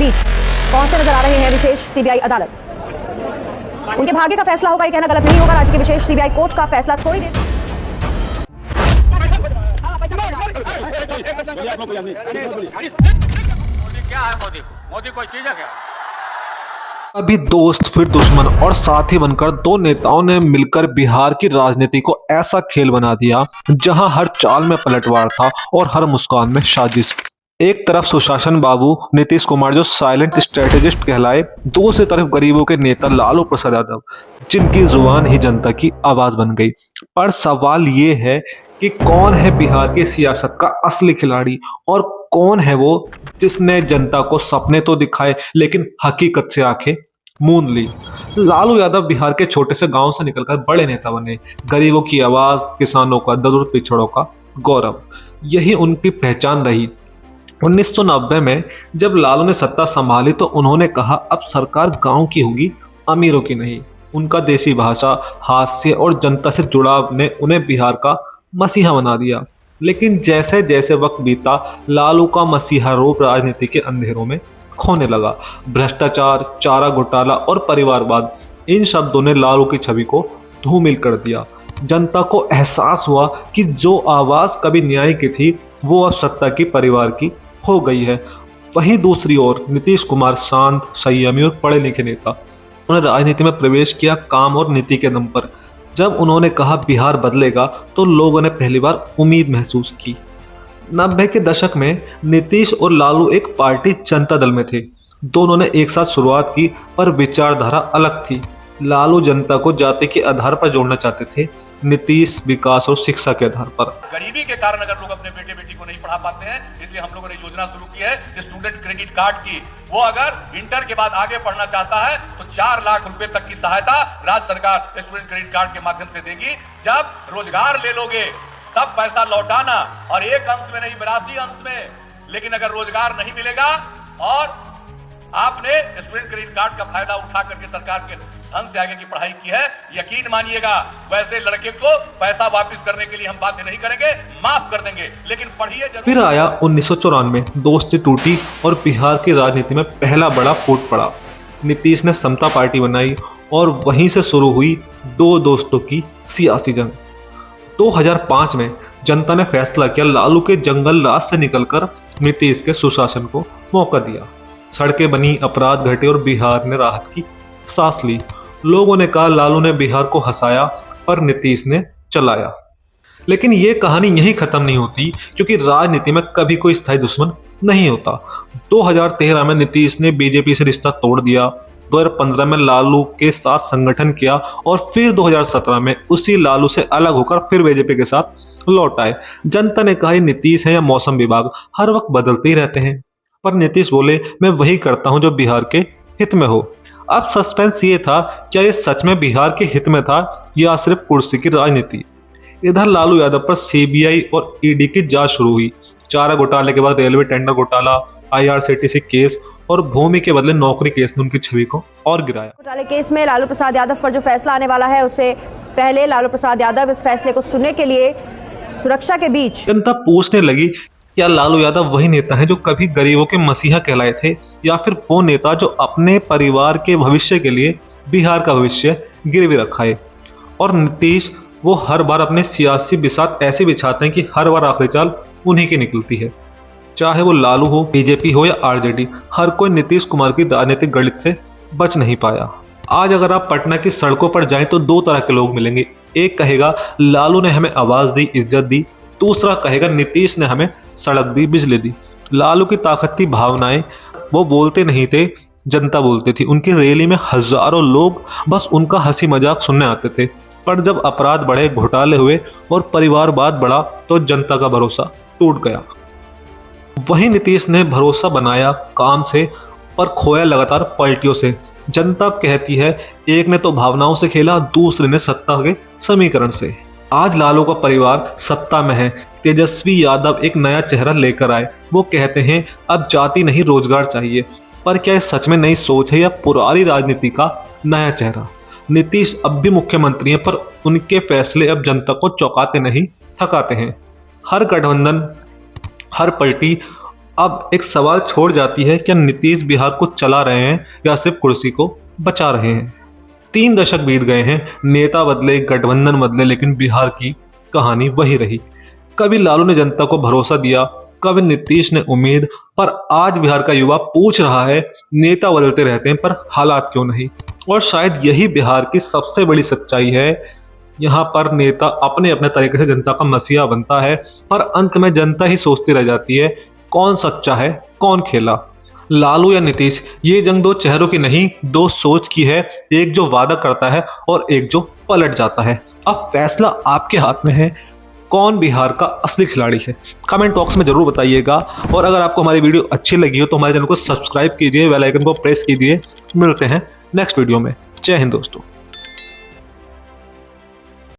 बीच पहुंचते नजर आ रहे हैं विशेष सीबीआई अदालत। उनके भाग्य का फैसला होगा, ये कहना गलत नहीं होगा। राज्य के विशेष सीबीआई कोर्ट का फैसला थोड़ी देर क्या है मोदी कोई चीज है क्या? अभी दोस्त फिर दुश्मन और साथी बनकर दो नेताओं ने मिलकर बिहार की राजनीति को ऐसा खेल बना दिया जहां हर चाल में पलटवार था और हर मुस्कान में साजिश। एक तरफ सुशासन बाबू नीतीश कुमार जो साइलेंट स्ट्रेटेजिस्ट कहलाए, दूसरी तरफ गरीबों के नेता लालू प्रसाद यादव जिनकी जुबान ही जनता की आवाज बन गई। पर सवाल ये है कि कौन है बिहार की सियासत का असली खिलाड़ी और कौन है वो जिसने जनता को सपने तो दिखाए लेकिन हकीकत से आंखें मूंद ली। लालू यादव बिहार के छोटे से गांव से निकलकर बड़े नेता बने, गरीबों की आवाज, किसानों का दर्द, पिछड़ों का गौरव, यही उनकी पहचान रही। 1990 में जब लालू ने सत्ता संभाली तो उन्होंने कहा अब सरकार गांव की होगी, अमीरों की नहीं। उनका देसी भाषा, हास्य और जनता से जुड़ाव ने उन्हें बिहार का मसीहा बना दिया। लेकिन जैसे जैसे वक्त बीता, लालू का मसीहा रूप राजनीति के अंधेरों में खोने लगा। भ्रष्टाचार, चारा घोटाला और परिवारवाद, इन शब्दों ने लालू की छवि को धूमिल कर दिया। जनता को एहसास हुआ कि जो आवाज कभी न्याय की थी वो अब सत्ता की, परिवार की हो गई है। वहीं दूसरी ओर नीतीश कुमार शांत, संयमी और पढ़े लिखे नेता, उन्होंने राजनीति में प्रवेश किया काम और नीति के दम पर। जब उन्होंने कहा बिहार बदलेगा तो लोगों ने पहली बार उम्मीद महसूस की। 90 के दशक में नीतीश और लालू एक पार्टी जनता दल में थे। दोनों ने एक साथ शुरुआत की पर विचारधारा अलग थी। लालू जनता को जाति के आधार पर जोड़ना चाहते थे, नीतीश विकास और शिक्षा के आधार पर। गरीबी के कारण अगर लोग अपने बेटे बेटी को नहीं पढ़ा पाते हैं, इसलिए हम लोगों ने योजना शुरू की है स्टूडेंट क्रेडिट कार्ड की। वो अगर इंटर के बाद आगे पढ़ना चाहता है तो 4 लाख रुपए तक की सहायता राज्य सरकार स्टूडेंट क्रेडिट कार्ड के माध्यम से देगी। जब रोजगार ले लोगे तब पैसा लौटाना, और एक अंश में नहीं 82 अंश में। लेकिन अगर रोजगार नहीं मिलेगा और आपने स्टूडेंट क्रेडिट कार्ड का फायदा उठा करके सरकार के धन से आगे की पढ़ाई की है, यकीन मानिएगा वैसे लड़के को पैसा वापस करने के लिए हम बाध्य नहीं करेंगे, माफ कर देंगे, लेकिन पढ़िए जरूर। फिर आया 1994, दोस्ती टूटी और बिहार की राजनीति में पहला बड़ा फूट पड़ा। नीतीश ने समता पार्टी बनाई और वहीं से शुरू हुई दो दोस्तों की सियासी जंग। 2005 में जनता ने फैसला किया, लालू के जंगल राज से निकलकर नीतीश के सुशासन को मौका दिया। सड़कें बनी, अपराध घटे और बिहार ने राहत की सांस ली। लोगों ने कहा लालू ने बिहार को हंसाया पर नीतीश ने चलाया। लेकिन ये कहानी यहीं खत्म नहीं होती, क्योंकि राजनीति में कभी कोई स्थायी दुश्मन नहीं होता। 2013 में नीतीश ने बीजेपी से रिश्ता तोड़ दिया, 2015 में लालू के साथ संगठन किया और फिर 2017 में उसी लालू से अलग होकर फिर बीजेपी के साथ लौट आए। जनता ने कहा नीतीश है या मौसम विभाग, हर वक्त बदलते ही रहते हैं। पर नीतीश बोले मैं वही करता हूं जो बिहार के हित में हो। अब सस्पेंस ये था, क्या ये सच में बिहार के हित में था या सिर्फ कुर्सी की राजनीति। इधर लालू यादव पर सीबीआई और ईडी की जांच शुरू हुई। चारा घोटाले के बाद रेलवे टेंडर घोटाला, IRCTC केस और भूमि के बदले नौकरी केस ने उनकी छवि को और गिराया। घोटाले केस में लालू प्रसाद यादव पर जो फैसला आने वाला है, उससे पहले लालू प्रसाद यादव इस फैसले को सुनने के लिए सुरक्षा के बीच जनता पूछने लगी क्या लालू यादव वही नेता है जो कभी गरीबों के मसीहा कहलाए थे, या फिर वो नेता जो अपने परिवार के भविष्य के लिए बिहार का भविष्य गिरवी रखा है। और नीतीश वो हर बार अपने सियासी बिसात ऐसे बिछाते हैं कि हर बार आखिरी चाल उन्हीं की निकलती है। चाहे वो लालू हो, बीजेपी हो या RJD, हर कोई नीतीश कुमार की राजनीतिक गणित से बच नहीं पाया। आज अगर आप पटना की सड़कों पर जाएं तो दो तरह के लोग मिलेंगे। एक कहेगा लालू ने हमें आवाज दी, इज्जत दी। दूसरा कहेगा नीतीश ने हमें सड़क दी, बिजली दी। लालू की ताकत थी भावनाएं, वो बोलते नहीं थे, जनता बोलती थी। उनकी रैली में हजारों लोग बस उनका हंसी मजाक सुनने आते थे। पर जब अपराध बढ़े, घोटाले हुए और परिवारवाद बढ़ा तो जनता का भरोसा टूट गया। वहीं नीतीश ने भरोसा बनाया काम से, पर खोया लगातार पलटियों से। जनता कहती है एक ने तो भावनाओं से खेला, दूसरे ने सत्ता के समीकरण से। आज लालू का परिवार सत्ता में है। तेजस्वी यादव एक नया चेहरा लेकर आए। वो कहते हैं अब जाति नहीं रोजगार चाहिए। पर क्या ये सच में नई सोच है या पुरानी राजनीति का नया चेहरा? नीतीश अब भी मुख्यमंत्री हैं, पर उनके फैसले अब जनता को चौंकाते नहीं, थकाते हैं। हर गठबंधन, हर पार्टी अब एक सवाल छोड़ जाती है, क्या नीतीश बिहार को चला रहे हैं या सिर्फ कुर्सी को बचा रहे हैं? 3 दशक बीत गए हैं, नेता बदले, गठबंधन बदले, लेकिन बिहार की कहानी वही रही। कभी लालू ने जनता को भरोसा दिया, कभी नीतीश ने उम्मीद, पर आज बिहार का युवा पूछ रहा है, नेता बदलते रहते हैं पर हालात क्यों नहीं? और शायद यही बिहार की सबसे बड़ी सच्चाई है। यहाँ पर नेता अपने अपने तरीके से जनता का मसीहा बनता है, पर अंत में जनता ही सोचती रह जाती है कौन सच्चा है, कौन खेला। लालू या नीतीश, ये जंग 2 चेहरों की नहीं, 2 सोच की है। एक जो वादा करता है और एक जो पलट जाता है। अब फैसला आपके हाथ में है, कौन बिहार का असली खिलाड़ी है। कमेंट बॉक्स में जरूर बताइएगा। और अगर आपको हमारी वीडियो अच्छी लगी हो तो हमारे चैनल को सब्सक्राइब कीजिए, बेल आइकन को प्रेस कीजिए। मिलते हैं नेक्स्ट वीडियो में। जय हिंद दोस्तों।